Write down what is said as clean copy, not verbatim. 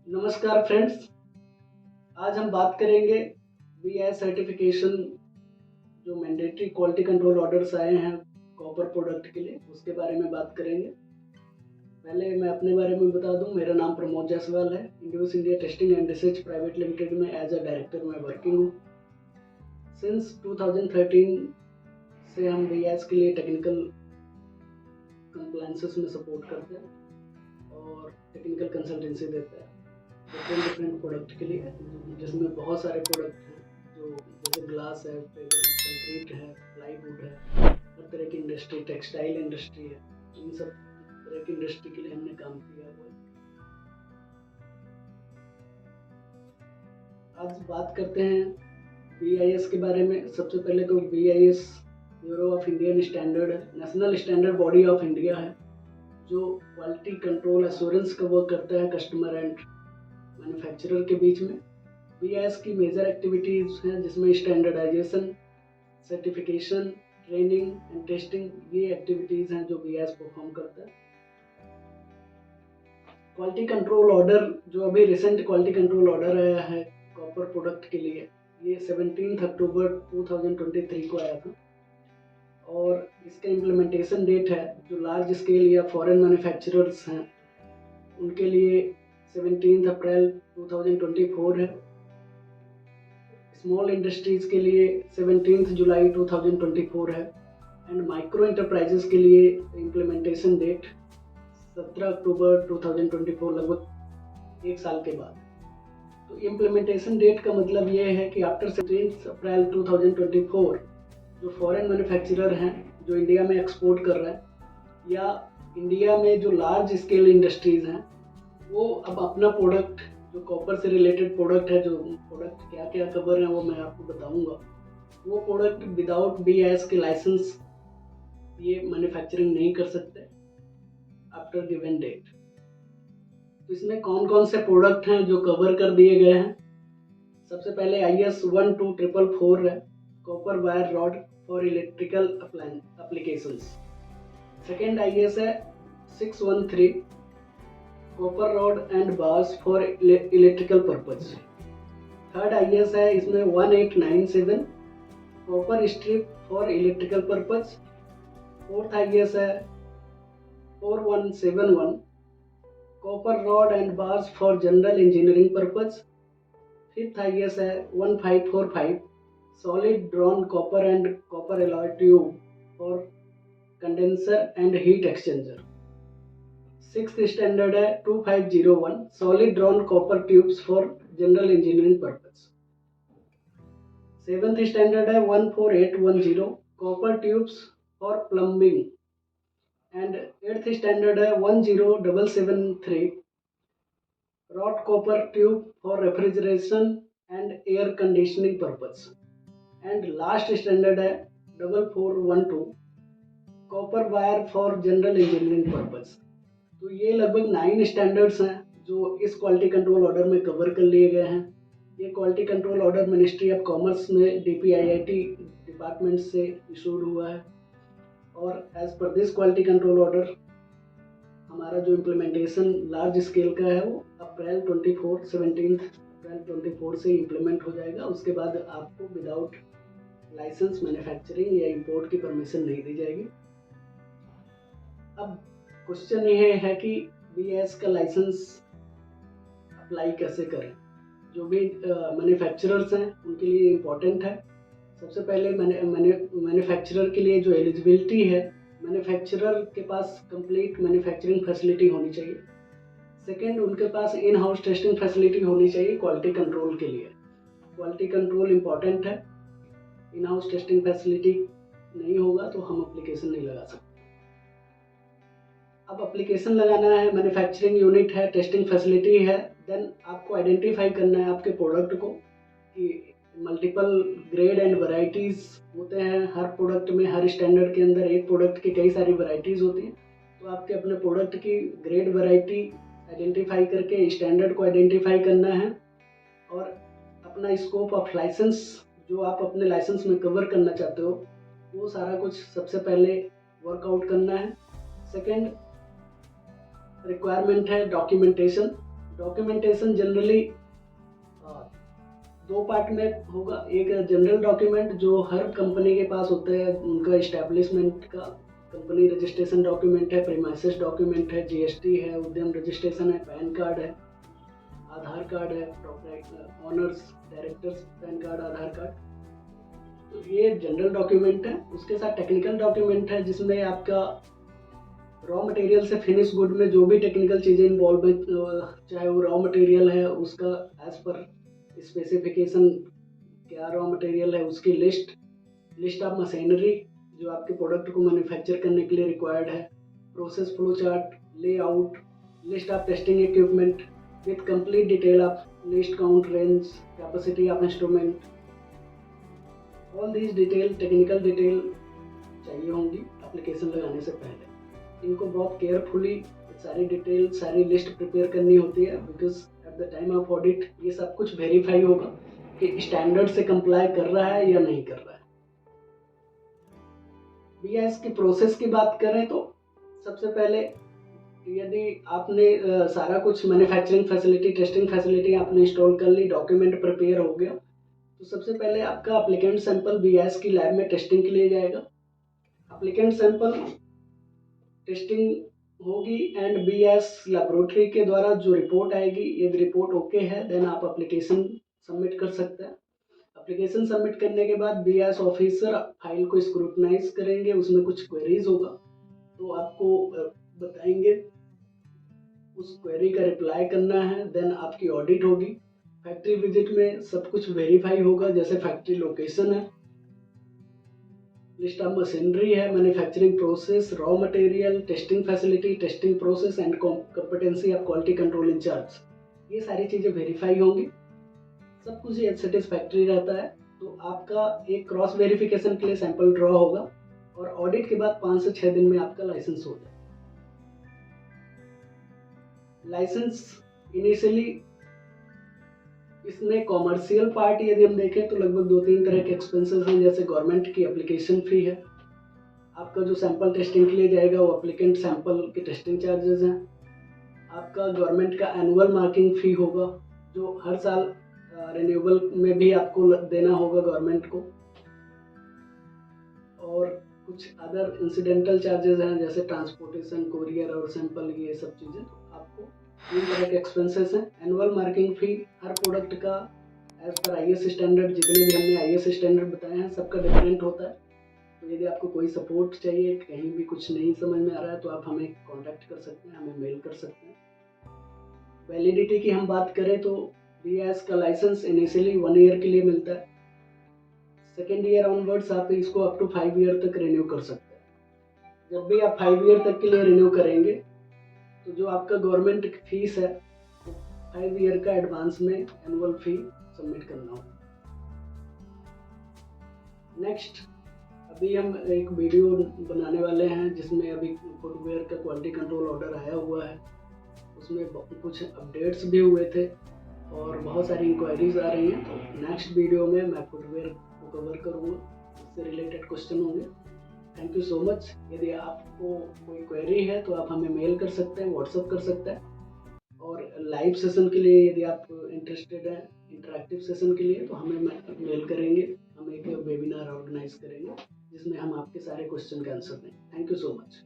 नमस्कार फ्रेंड्स, आज हम बात करेंगे बीआई सर्टिफिकेशन जो मैंडेटरी क्वालिटी कंट्रोल ऑर्डर्स आए हैं कॉपर प्रोडक्ट के लिए, उसके बारे में बात करेंगे। पहले मैं अपने बारे में बता दूं, मेरा नाम प्रमोद जायसवाल है। Induce India testing and research private limited में एज अ डायरेक्टर मैं वर्किंग हूँ। सिंस 2013 से हम बीआईएस के लिए टेक्निकल कंप्लायंसेस में सपोर्ट करते हैं और टेक्निकल कंसल्टेंसी देते हैं डिफरेंट प्रोडक्ट के लिए, जिसमें बहुत सारे प्रोडक्ट हैं जो जैसे ग्लास है, कंक्रीट है, प्लाईवुड है, हर तरह की इंडस्ट्री, टेक्सटाइल इंडस्ट्री है, इन सब तरह की इंडस्ट्री के लिए हमने काम किया हुआ है। आज बात करते हैं बीआईएस के बारे में। सबसे पहले तो BIS bureau of Indian standard national standard body of India है, जो क्वालिटी कंट्रोल एश्योरेंस का वर्क करता है कस्टमर एंड मैन्युफैक्चरर के बीच में। बीआईएस की मेजर एक्टिविटीज़ हैं जिसमें standardisation, certification, training and testing, ये एक्टिविटीज़ हैं जो बीआईएस परफॉर्म करता है। क्वालिटी कंट्रोल ऑर्डर जो अभी रिसेंट क्वालिटी कंट्रोल ऑर्डर आया है कॉपर प्रोडक्ट के लिए, ये 17 अक्टूबर 2023 को आया था और इसका इम्प्लीमेंटेशन डेट है जो लार्ज स्केल या फॉरेन मैन्युफैक्चरर्स हैं उनके लिए 17 अप्रैल 2024 है। स्मॉल इंडस्ट्रीज के लिए 17 जुलाई 2024 है एंड माइक्रो इंटरप्राइजेस के लिए इम्प्लीमेंटेशन डेट 17 अक्टूबर 2024, लगभग एक साल के बाद। तो इम्प्लीमेंटेशन डेट का मतलब ये है कि आफ्टर 17 अप्रैल 2024 जो फॉरेन मैन्युफैक्चरर हैं जो इंडिया में एक्सपोर्ट कर रहे हैं या इंडिया में जो लार्ज स्केल इंडस्ट्रीज हैं, वो अब अपना प्रोडक्ट जो कॉपर से रिलेटेड प्रोडक्ट है, जो प्रोडक्ट क्या क्या कवर है वो मैं आपको बताऊंगा, वो प्रोडक्ट विदाउट बीआईएस के लाइसेंस ये मैन्युफैक्चरिंग नहीं कर सकते आफ्टर गिवन डेट। तो इसमें कौन कौन से प्रोडक्ट हैं जो कवर कर दिए गए हैं। सबसे पहले IS 12444 है, copper wire rod for electrical applications. Second IS है 613, copper rod and bars for electrical purpose. Third IS है इसमें 1897, copper strip for electrical purpose. Fourth IS है 4171, copper rod and bars for general engineering purpose. Fifth IS है 1545, solid drawn copper and copper alloy tube for condenser and heat exchanger. Sixth standard है 2501, solid drawn copper tubes for general engineering purpose. Seventh standard है 14810, copper tubes for plumbing. And eighth standard है 10773, rod copper tube for refrigeration and air conditioning purpose. And last standard है 4412, copper wire for general engineering purpose. तो ये लगभग 9 standards हैं जो इस quality control order में कवर कर लिए गए हैं। ये quality control order ministry of commerce में DPIIT डिपार्टमेंट से इशूड हुआ है और as per this quality control order हमारा जो इम्प्लीमेंटेशन लार्ज स्केल का है वो अप्रैल 17 अप्रैल 24 से इम्प्लीमेंट हो जाएगा। उसके बाद आपको विदाउट लाइसेंस मैन्युफैक्चरिंग या इंपोर्ट की परमिशन नहीं दी जाएगी। अब क्वेश्चन ये है कि बीआईएस का लाइसेंस अप्लाई कैसे करें। जो भी मैन्युफैक्चरर्स हैं उनके लिए इम्पोर्टेंट है। सबसे पहले मैन्युफैक्चरर के लिए जो एलिजिबिलिटी है, मैन्युफैक्चरर के पास कंप्लीट मैन्युफैक्चरिंग फैसिलिटी होनी चाहिए। सेकेंड, उनके पास इन हाउस टेस्टिंग फैसिलिटी होनी चाहिए क्वालिटी कंट्रोल के लिए। क्वालिटी कंट्रोल इम्पॉर्टेंट है, इन हाउस टेस्टिंग फैसिलिटी नहीं होगा तो हम एप्लीकेशन नहीं लगा सकते। अब एप्लीकेशन लगाना है, मैन्युफैक्चरिंग यूनिट है, टेस्टिंग फैसिलिटी है, देन आपको आइडेंटिफाई करना है आपके प्रोडक्ट को कि मल्टीपल ग्रेड एंड वैरायटीज़ होते हैं हर प्रोडक्ट में। हर स्टैंडर्ड के अंदर एक प्रोडक्ट की कई सारी वैरायटीज़ होती हैं, तो आपके अपने प्रोडक्ट की ग्रेड वैरायटी आइडेंटिफाई करके स्टैंडर्ड को आइडेंटिफाई करना है और अपना स्कोप ऑफ लाइसेंस जो आप अपने लाइसेंस में कवर करना चाहते हो वो सारा कुछ सबसे पहले वर्कआउट करना है। सेकेंड रिक्वायरमेंट है डॉक्यूमेंटेशन। डॉक्यूमेंटेशन जनरली दो पार्ट में होगा। एक जनरल डॉक्यूमेंट जो हर कंपनी के पास होते हैं, उनका इस्टेब्लिशमेंट का कंपनी रजिस्ट्रेशन डॉक्यूमेंट है, प्रीमाइसेस डॉक्यूमेंट है, जीएसटी है, उद्यम रजिस्ट्रेशन है, पैन कार्ड है, आधार कार्ड है, ऑनर्स डायरेक्टर्स पैन कार्ड, आधार कार्ड। तो ये जनरल डॉक्यूमेंट है। उसके साथ टेक्निकल डॉक्यूमेंट है जिसमें आपका रॉ मटेरियल से फिनिश गुड में जो भी टेक्निकल चीज़ें इन्वॉल्व है, चाहे वो रॉ मटेरियल है उसका एज पर स्पेसिफिकेशन क्या रॉ मटेरियल है, उसकी लिस्ट ऑफ मशीनरी जो आपके प्रोडक्ट को मैन्युफैक्चर करने के लिए रिक्वायर्ड है, process flow chart, layout, list of testing equipment with complete detail of list count, range, capacity of instrument, all these detail, technical detail चाहिए होंगी एप्लीकेशन लगाने से पहले। इनको बहुत केयरफुली सारी डिटेल, सारी लिस्ट प्रिपेयर करनी होती है, because at the time of audit ये सब कुछ वेरीफाई होगा कि स्टैंडर्ड से कंप्लाई कर रहा है या नहीं कर रहा है। बीआईएस की प्रोसेस की बात करें तो सबसे पहले यदि आपने सारा कुछ मैन्युफैक्चरिंग फैसिलिटी, टेस्टिंग फैसिलिटी आपने इंस्टॉल कर ली, डॉक्यूमेंट प्रिपेयर हो गया, तो सबसे पहले आपका एप्लीकेंट सैंपल बीआईएस की लैब में टेस्टिंग के लिए जाएगा। एप्लीकेंट सैंपल टेस्टिंग होगी एंड बीआईएस लैबोरेटरी के द्वारा जो रिपोर्ट आएगी, यदि रिपोर्ट ओके है देन आप एप्लीकेशन सबमिट कर सकते हैं। एप्लीकेशन सबमिट करने के बाद बीआईएस ऑफिसर फाइल को स्क्रूटनाइज करेंगे, उसमें कुछ क्वेरीज होगा तो आपको बताएंगे, उस क्वेरी का रिप्लाई करना है, देन आपकी ऑडिट होगी। फैक्ट्री विजिट में सब कुछ वेरीफाई होगा, जैसे फैक्ट्री लोकेशन है, लिस्ट ऑफ मशीनरी है, manufacturing process, raw material, testing facility, testing process and competency of quality control incharge, ये सारी चीज़ें वेरीफाई होंगी। सब कुछ सेटिस्फैक्ट्री रहता है तो आपका एक क्रॉस वेरिफिकेशन के लिए सैंपल ड्रॉ होगा और ऑडिट के बाद 5 से 6 दिन में आपका लाइसेंस हो जाएगा। लाइसेंस इनिशियली इसमें कॉमर्शियल पार्ट यदि हम देखें तो लगभग 2-3 तरह के एक्सपेंसेस हैं, जैसे गवर्नमेंट की एप्लीकेशन फी है, आपका जो सैंपल टेस्टिंग के लिए जाएगा वो एप्लीकेंट सैंपल के टेस्टिंग चार्जेस हैं, आपका गवर्नमेंट का एनुअल मार्किंग फी होगा जो हर साल रिन्यूएबल में भी आपको देना होगा गवर्नमेंट को, और कुछ अदर इंसिडेंटल चार्जेस हैं जैसे ट्रांसपोर्टेशन, कोरियर और सैंपल, ये सब चीज़ें। तो आपको 3 तरह के एक्सपेंसेस हैं। एनुअल मार्किंग फी हर प्रोडक्ट का एज पर आईएस स्टैंडर्ड, जितने भी हमने आईएस स्टैंडर्ड बताए हैं सबका डिफरेंट होता है। तो यदि आपको कोई सपोर्ट चाहिए, कहीं भी कुछ नहीं समझ में आ रहा है तो आप हमें कॉन्टैक्ट कर सकते हैं, हमें मेल कर सकते हैं। वैलिडिटी की हम बात करें तो बीआईएस का लाइसेंस इनिशियली 1 ईयर के लिए मिलता है, सेकेंड ईयर ऑनवर्ड्स आप इसको अप टू 5 ईयर तक रिन्यू कर सकते हैं। जब भी आप 5 ईयर तक के लिए रिन्यू करेंगे तो जो आपका गवर्नमेंट फीस है 5 ईयर का एडवांस में एनुअल फी सबमिट करना होगा। नेक्स्ट अभी हम एक वीडियो बनाने वाले हैं जिसमें अभी फुटवेयर का क्वालिटी कंट्रोल ऑर्डर आया हुआ है, उसमें कुछ अपडेट्स भी हुए थे और बहुत सारी इंक्वायरीज आ रही हैं। तो नेक्स्ट वीडियो में मैं फुटवेयर को कवर करूँगा, इससे रिलेटेड क्वेश्चन होंगे। Thank you so much. यदि आपको कोई क्वेरी है तो आप हमें मेल कर सकते हैं, व्हाट्सअप कर सकते हैं, और लाइव सेशन के लिए यदि आप इंटरेस्टेड हैं इंटरेक्टिव सेशन के लिए तो हमें मेल करेंगे, हम एक वेबिनार ऑर्गेनाइज करेंगे जिसमें हम आपके सारे क्वेश्चन का आंसर देंगे। Thank you so much.